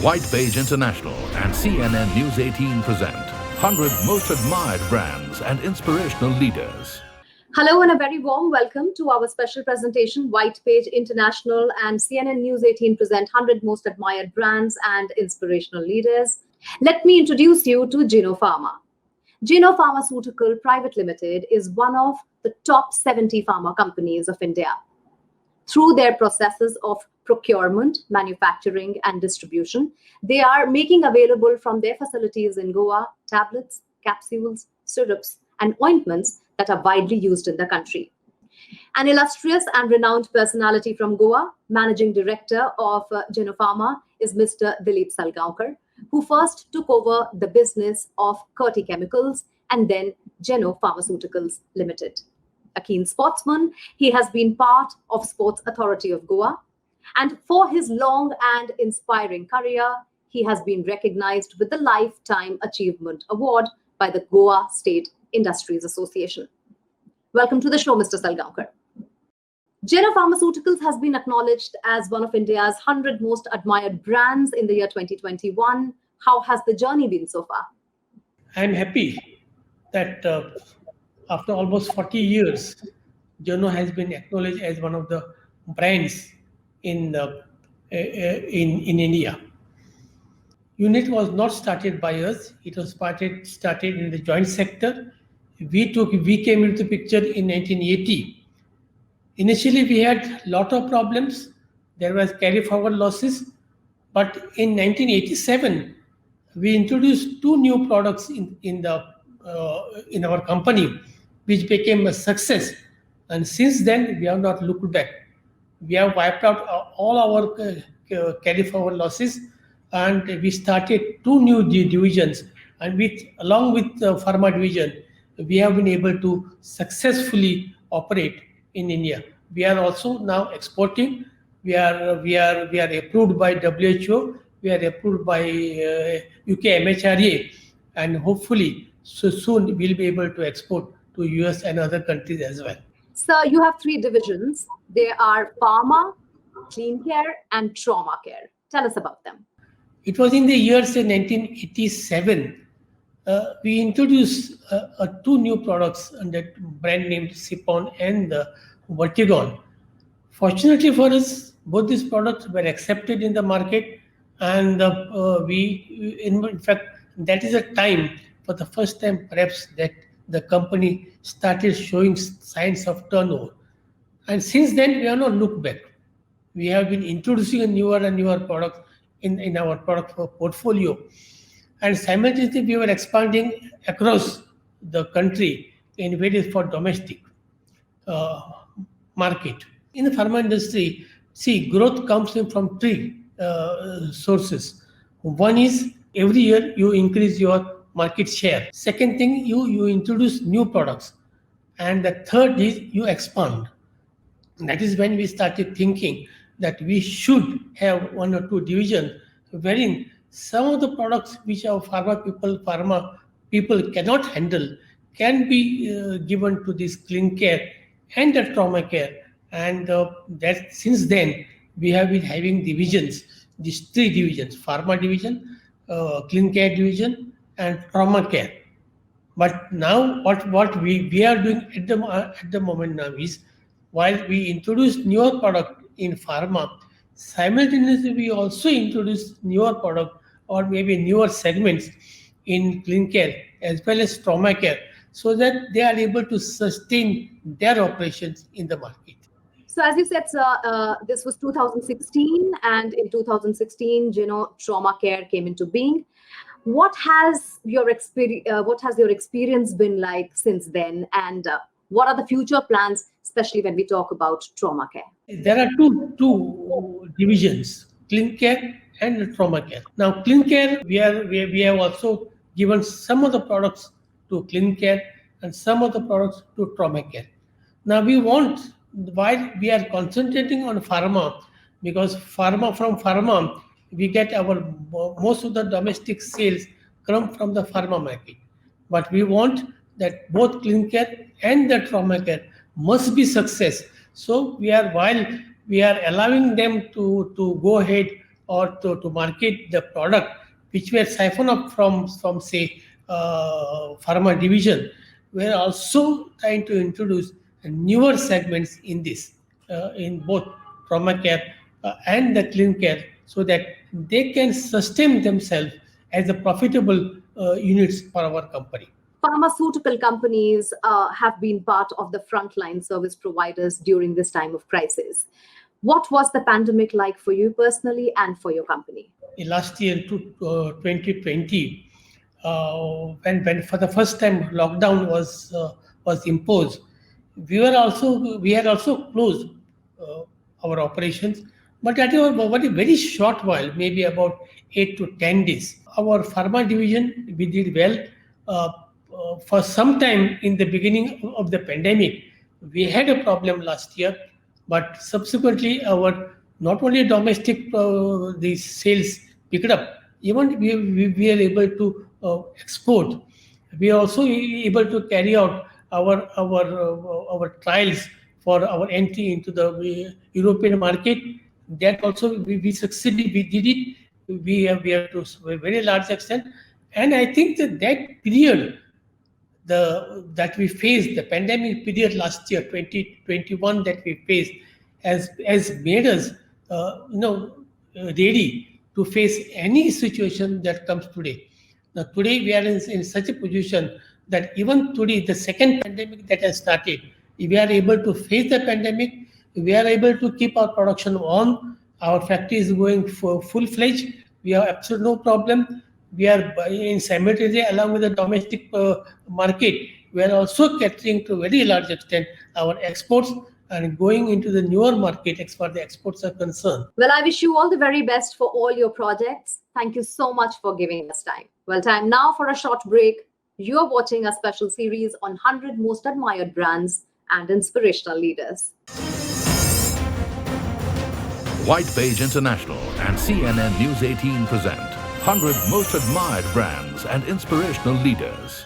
White Page International and CNN-News18 present 100 Most Admired Brands and Inspirational Leaders. Hello and a very warm welcome to our special presentation. White Page International and CNN-News18 present 100 Most Admired Brands and Inspirational Leaders. Let me introduce you to Geno Pharma. Geno Pharmaceuticals Private Limited is one of the top 70 pharma companies of India. Through their processes of procurement, manufacturing, and distribution, they are making available from their facilities in Goa tablets, capsules, syrups, and ointments that are widely used in the country. An illustrious and renowned personality from Goa, Managing Director of Geno Pharma, is Mr. Dilip Salgaocar, who first took over the business of Curti Chemicals and then Geno Pharmaceuticals Ltd. A keen sportsman, he has been part of Sports Authority of Goa, and for his long and inspiring career, he has been recognized with the Lifetime Achievement Award by the Goa State Industries Association. Welcome to the show, Mr. Salgaocar. Geno Pharmaceuticals has been acknowledged as one of India's 100 most admired brands in the year 2021. How has the journey been so far? I'm happy that after almost 40 years, Geno has been acknowledged as one of the brands in India. Unit was not started by us. It was started in the joint sector. We came into the picture in 1980. Initially, we had a lot of problems. There was carry forward losses. But in 1987, we introduced two new products in our company, which became a success. And since then, we have not looked back. We have wiped out all our carry forward losses, and we started two new divisions. And along with the pharma division, we have been able to successfully operate in India. We are also now exporting. We are approved by WHO. We are approved by UK MHRA, and hopefully so soon we'll be able to export to US and other countries as well. Sir, you have three divisions. They are Pharma, Clean Care, and Trauma Care. Tell us about them. It was in the years 1987. We introduced two new products under brand named Sipon and Vertigon. Fortunately for us, both these products were accepted in the market, and in fact, that is a time for the first time perhaps that the company started showing signs of turnover. And since then, we have not looked back. We have been introducing a newer and newer product in our product portfolio. And simultaneously, we were expanding across the country in various for domestic market. In the pharma industry, growth comes in from three sources. One is every year you increase your market share. Second thing, you introduce new products. And the third is you expand. That is when we started thinking that we should have one or two divisions wherein some of the products which our pharma people cannot handle can be given to this clean care and the trauma care. And that since then we have been having divisions, these three divisions: pharma division, clean care division, and trauma care. But now what we are doing at the moment now is, while we introduce newer product in pharma, simultaneously we also introduce newer product or maybe newer segments in clean care as well as trauma care, so that they are able to sustain their operations in the market. So as you said, sir, this was 2016, and in 2016, Geno Trauma Care came into being. What has your experience been like since then, and what are the future plans, especially when we talk about trauma care? There are two divisions: clean care and trauma care. Now, clean care, we have also given some of the products to clean care and some of the products to trauma care. Now, while we are concentrating on pharma, because from pharma we get our most of the domestic sales come from the pharma market. But we want that both clean care and the trauma care must be success. So while we are allowing them to go ahead or to market the product which were siphoned up from say pharma division, we are also trying to introduce newer segments in this, in both trauma care and the clean care, so that they can sustain themselves as a profitable units for our company. Pharmaceutical companies have been part of the frontline service providers during this time of crisis. What was the pandemic like for you personally and for your company? Last year, 2020, when for the first time lockdown was imposed, we had also closed our operations, but that was a very short while, maybe about 8 to 10 days. Our pharma division, we did well. For some time in the beginning of the pandemic, we had a problem last year, but subsequently our not only domestic the sales picked up, even we are able to export. We are also able to carry out our trials for our entry into the European market. That also we succeeded. We did it. We have to a very large extent, and I think that period, that we faced, the pandemic period last year, 2021, that we faced, has made us ready to face any situation that comes today. Now today we are in such a position that even today, the second pandemic that has started, we are able to face the pandemic. We are able to keep our production on. Our factory is going for full-fledged. We have absolutely no problem. We are in simultaneously, along with the domestic market, we are also catering to a very large extent our exports and going into the newer market as far as the exports are concerned. Well, I wish you all the very best for all your projects. Thank you so much for giving us time. Well, time now for a short break. You are watching a special series on 100 most admired brands and inspirational leaders. White Page International and CNN-News18 present 100 most admired brands and inspirational leaders.